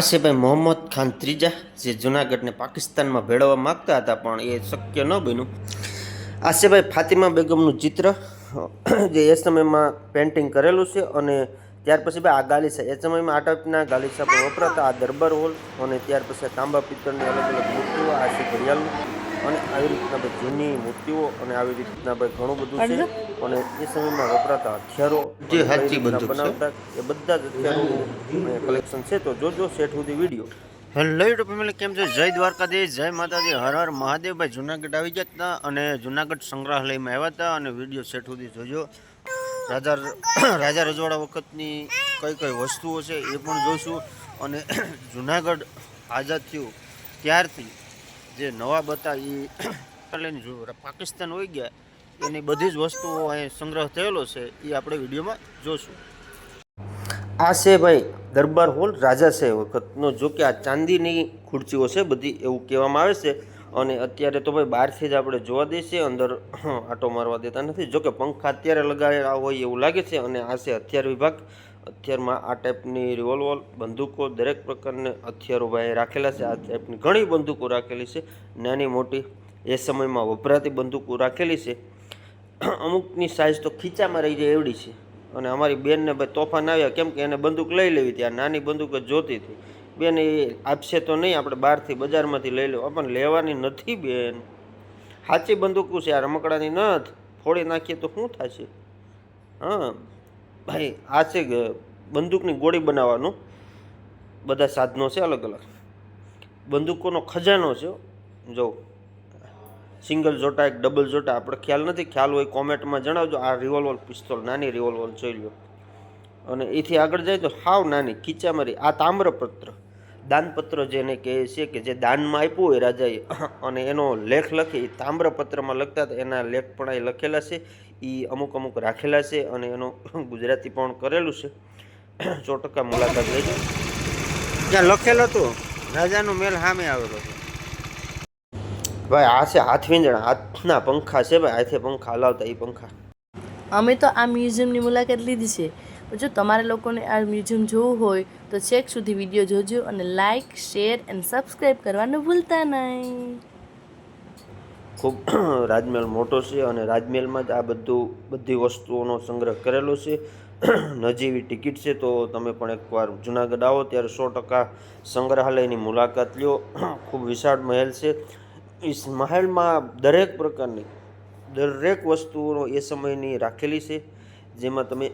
આસિફભાઈ મોહમ્મદ ખાન ત્રીજા જે જૂનાગઢને પાકિસ્તાનમાં ભેળવવા માગતા હતા પણ એ શક્ય ન બન્યું. આસિફભાઈ ફાતિમા બેગમનું ચિત્ર જે એ સમયમાં પેઇન્ટિંગ કરેલું છે અને ત્યાર પછી ભાઈ આ ગાલીસા એ સમયમાં આ ટાઈપના ગાલીસા પણ વપરાતા. આ દરબાર હોલ અને ત્યાર પછી તાંબા પિત્તળની અલગ અલગ મૂર્તિઓ આ છે ઘડિયાળનું અને આવી રીતના ભાઈ જૂની મૂર્તિઓ અને આવી રીતના ભાઈ ઘણું બધું છે અને એ સમયમાં વપરાતા હથિયારો જે હાચી બનાવતા એ બધા જ હથિયારોનું કલેક્શન છે. તો જોજો સેટ સુધી વિડીયો. હેલો યુટ્યુબ ફેમિલી, કેમ છે? જય દ્વારકાધીશ, જય માતાજી, હર હર મહાદેવ. ભાઈ જુનાગઢ આવી ગયા હતા અને જુનાગઢ સંગ્રહાલયમાં આવ્યા હતા અને વિડીયો સેટ સુધી જોજો. રાજા રજવાડા વખતની કઈ કઈ વસ્તુઓ છે એ પણ જોઈશું અને જુનાગઢ આઝાદ થયું ત્યારથી જે નવાબ હતા એ પાકિસ્તાન હોઈ ગયા એની બધી જ વસ્તુઓ અહીં સંગ્રહ થયેલો છે એ આપણે વિડીયોમાં જોશું. આ છે ભાઈ દરબાર હોલ રાજાશાહી વખતનો. જો કે આ ચાંદીની ખુરશીઓ છે બધી એવું કહેવામાં આવે છે અને અત્યારે તો ભાઈ બહારથી જ આપણે જોવા દઈએ અંદર આટો મારવા દેતા નથી. જો કે પંખા અત્યારે લગાવેલા હોય એવું લાગે છે. અને આ છે હથિયાર વિભાગ. હથિયારમાં આ ટાઈપની રિવોલ્વર બંદૂકો દરેક પ્રકારના હથિયારો ભાઈ રાખેલા છે. આ ટાઈપની ઘણી બંદૂકો રાખેલી છે, નાની મોટી એ સમયમાં વપરાતી બંદૂકો રાખેલી છે. અમુકની સાઇઝ તો ખીચામાં રહી જાય એવડી છે. અને અમારી બેનને ભાઈ તોફાન આવ્યા કેમ કે એને બંદૂક લઈ લેવી હતી. આ નાની બંદૂક જ જોતી હતી. બેન એ આપશે તો નહીં, આપણે બહારથી બજારમાંથી લઈ લો. પણ લેવાની નથી બેન, સાચી બંદૂકો છે, આ રમકડાની નથી. ફોડી નાખીએ તો શું થશે? હા ભાઈ, આ છે બંદૂકની ગોળી બનાવવાનું બધા સાધનો છે અલગ અલગ. બંદૂકોનો ખજાનો છે. જો સિંગલ જોટા, એક ડબલ જોટા, આપણે ખ્યાલ નથી. ખ્યાલ હોય કોમેન્ટમાં જણાવજો. આ રિવોલ્વર પિસ્તોલ, નાની રિવોલ્વર જોઈ લો. અને એથી આગળ જાય તો હાવ નાની ખીચામારી. આ તામ્રપત્ર, દાનપત્ર જેને કહે છે કે જે દાનમાં આપ્યું હોય રાજાએ અને એનો લેખ લખે એ તામ્રપત્રમાં લખતા હતા. એના લેખ પણ અહીં લખેલા છે. એ અમુક અમુક રાખેલા છે અને એનો ગુજરાતી પણ કરેલું છે. 100% મુલાકાત લેજો. ત્યાં લખેલું હતું રાજાનો મેલ સામે આવેલો છે. ભાઈ આ છે હાથ વીંજણા, હાથના પંખા છે ભાઈ, હાથે પંખા હલાવતા એ પંખા. અમે તો આ મ્યુઝિયમની મુલાકાત લીધી છે. જો તમારે લોકોને આ મ્યુઝિયમ જોવું હોય તો છેક સુધી વિડીયો જોજો અને લાઇક, શેર એન્ડ સબસ્ક્રાઈબ કરવાનું ભૂલતા નહીં. ખૂબ રાજમહેલ મોટો છે અને રાજમહેલમાં જ આ બધી વસ્તુઓનો સંગ્રહ કરેલો છે. નજીવી ટિકિટ છે, તો તમે પણ એકવાર જુનાગઢ આવો ત્યારે 100% સંગ્રહાલયની મુલાકાત લ્યો. ખૂબ વિશાળ મહેલ છે. એ મહેલમાં દરેક પ્રકારની દરેક વસ્તુઓ એ સમયની રાખેલી છે. જેમાં તમે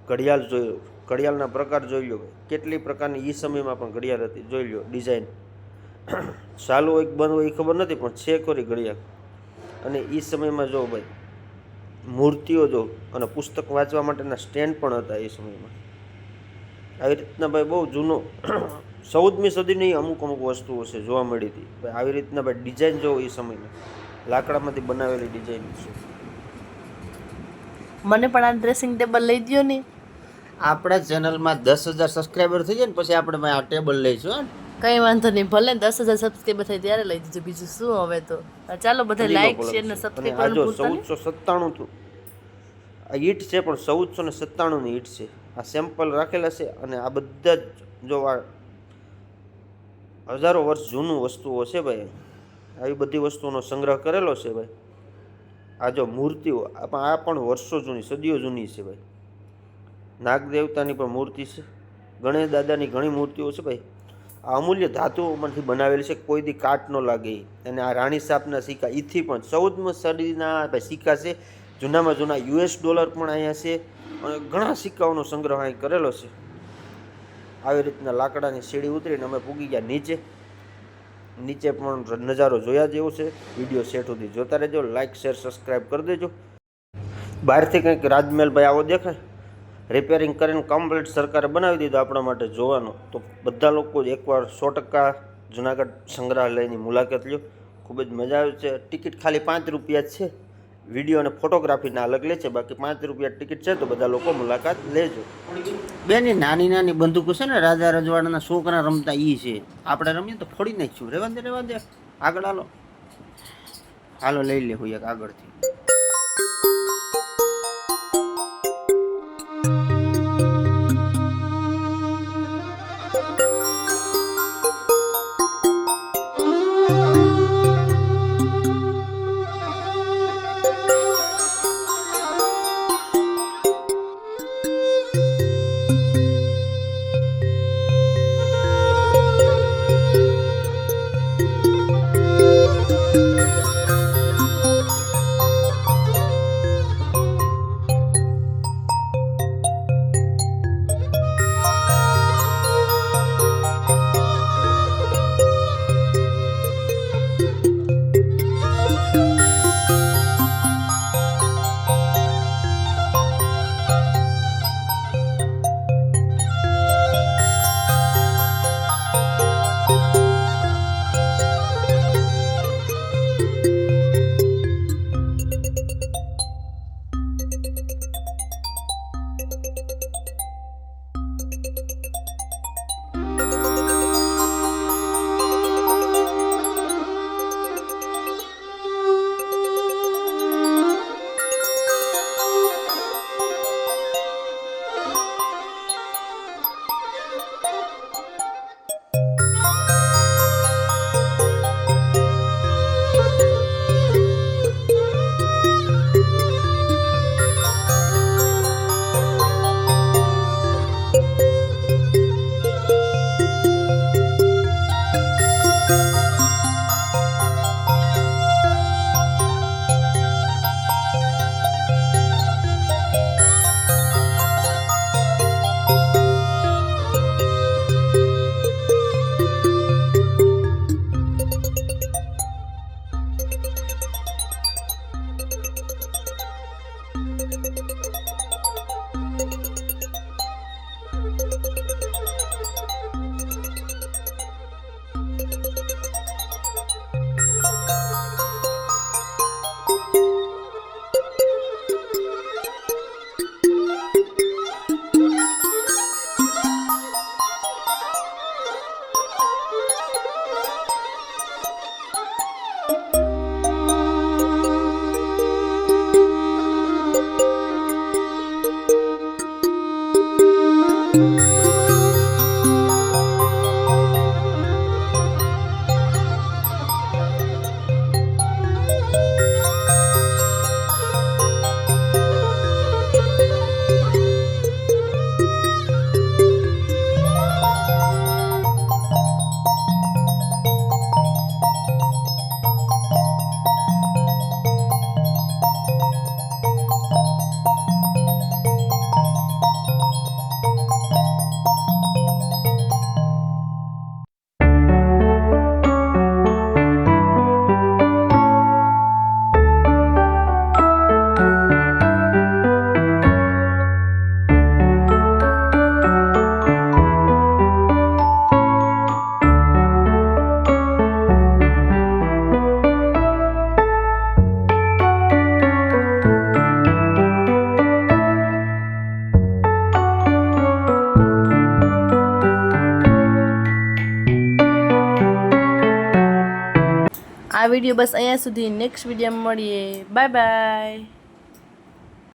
ઘડિયાળ જોઈ, ઘડિયાળના પ્રકાર જોઈ લો, કેટલી પ્રકારની એ સમયમાં પણ ઘડિયાળ હતી જોઈ લો. ડિઝાઇન ચાલુ હોય બંધ હોય એ ખબર નથી પણ છે ખરી ઘડિયાળ. અને એ સમયમાં જો ભાઈ મૂર્તિઓ જો અને પુસ્તક વાંચવા માટેના સ્ટેન્ડ પણ હતા એ સમયમાં. આવી રીતના ભાઈ બહુ જૂનો 14મી સદીની અમુક વસ્તુઓ છે જોવા મળી હતી ભાઈ. આવી રીતના ભાઈ ડિઝાઇન જો એ સમયમાં લાકડામાંથી બનાવેલી ડિઝાઇન છે. મને પણ આ ડ્રેસિંગ ટેબલ લઈ દો ને. આપણા ચેનલમાં 10,000 સબસ્ક્રાઈબર થઈ જાય ને પછી આપણે ભાઈ આ ટેબલ લઈશું. કંઈ વાંધો નહીં, ભલે 10,000 સબસ્ક્રાઈબર થાય ત્યારે લઈ દીધું, બીજું શું હવે તો. ચાલો બધા લાઈક, શેર ને સબસ્ક્રાઈબ કરવાનું ભૂલતા નહીં. 1497 આ ઈટ છે પણ 1497ની ઈટ છે. આ સેમ્પલ રાખેલા છે અને આ બધા જ જો આ હજારો વર્ષ જૂનું વસ્તુઓ છે ભાઈ. આવી બધી વસ્તુઓનો સંગ્રહ કરેલો છે ભાઈ. આ જો મૂર્તિઓ આ પણ વર્ષો જૂની, સદીઓ જૂની છે ભાઈ. નાગ દેવતાની પણ મૂર્તિ છે, ગણેશ દાદાની ઘણી મૂર્તિઓ છે ભાઈ. આ અમૂલ્ય ધાતુઓમાંથી બનાવેલી છે, કોઈ દી કાટ ન લાગે. અને આ રાણી સાપના સિક્કા એથી પણ 14મી સદીના ભાઈ સિક્કા છે. જૂનામાં જૂના US ડોલર પણ અહીંયા છે અને ઘણા સિક્કાઓનો સંગ્રહ અહીં કરેલો છે. આવી રીતના લાકડાની સીડી ઉતરીને અમે પૂગી ગયા નીચે. નીચે પણ નજારો જોયા જેવો છે. વિડીયો સેટ સુધી જોતા રહેજો. લાઇક, શેર, સબસ્ક્રાઈબ કરી દેજો. બહારથી કંઈક રાજમહેલ ભાઈ આવો દેખાય, રિપેરિંગ કરીને કમ્પ્લીટ સરકારે બનાવી દીધો આપણા માટે જોવાનો. તો બધા લોકો એકવાર 100% જુનાગઢ સંગ્રહાલયની મુલાકાત લ્યો. ખૂબ જ મજા આવે છે. ટિકિટ ખાલી 5 રૂપિયા જ છે. વિડીયો અને ફોટોગ્રાફીના અલગ લે છે, બાકી 5 રૂપિયા ટિકિટ છે. તો બધા લોકો મુલાકાત લેજો. બેન નાની નાની બંદૂકો છે ને રાજા રજવાડાના છોકરા રમતા એ છે. આપણે રમીએ તો ફોડી નાખીશું. રેવા દે આગળ હાલો લઈ લેવું એક આગળથી. આ વિડીયો બસ અહીંયા સુધી. નેક્સ્ટ વિડીયોમાં મળીએ. Bye bye.